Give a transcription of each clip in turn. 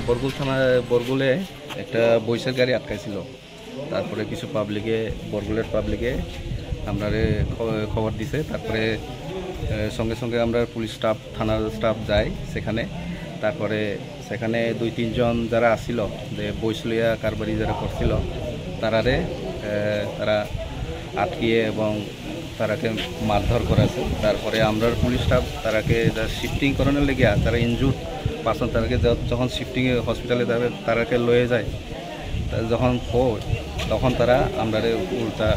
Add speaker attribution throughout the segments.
Speaker 1: বরগুল থানা বরগুলে একটা বৈশের গাড়ি আটকাইছিল। তারপরে কিছু বরগুলের পাবলিকে আমরা খবর দিছে। তারপরে সঙ্গে সঙ্গে আমরা পুলিশ স্টাফ থানার স্টাফ যায় সেখানে। তারপরে সেখানে 2-3 জন যারা আসছিল যে বৈশলিয়া কারবারি যারা করছিল তারা আটকিয়ে এবং তারাকে মারধর করেছে। তারপরে আমরা পুলিশ স্টাফ তারাকে শিফটিং করানোর লেগে তারা ইনজুর্ড পার্সন তারাকে যখন শিফটিংয়ে হসপিটালে যাবে তারাকে লয়ে যায়। যখন তখন তারা আমরা উল্টা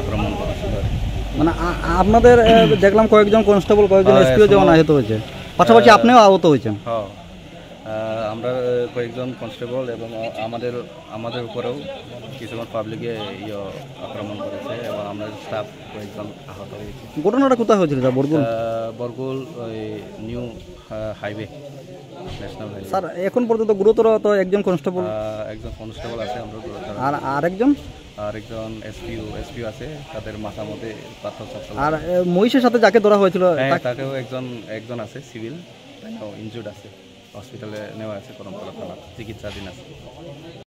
Speaker 1: আক্রমণ করেছিল।
Speaker 2: মানে আপনাদের দেখলাম কয়েকজন কনস্টেবল কয়েকজন এসপিও যেমন আহত হয়েছে, পাশাপাশি আপনিও আহত হয়েছেন।
Speaker 1: হ্যাঁ, আমরা কয়েকজন কনস্টেবল এবং আমাদের উপরেও কিছুক্ষণ পাবলিকে আক্রমণ করেছে এবং আমাদের স্টাফ কয়েকজন আহত হয়েছে।
Speaker 2: ঘটনাটা কোথায় হয়েছিল?
Speaker 1: বরগুল ওই new highway, national highway.
Speaker 2: Sir এখন পর্যন্ত গুরুতর তো একজন কনস্টেবল
Speaker 1: আছে আমরা গুরুতর,
Speaker 2: আর আরেকজন
Speaker 1: এসপিও আছে, তাদের মাথার মধ্যে পাথর।
Speaker 2: আর মহিষের সাথে যাকে ধরা হয়েছিল
Speaker 1: তাকেও একজন আছে সিভিল, ইনজুর্ড আছে, হসপিটালে নেওয়া আছে, করমতলা থানা চিকিৎসাধীন আছে।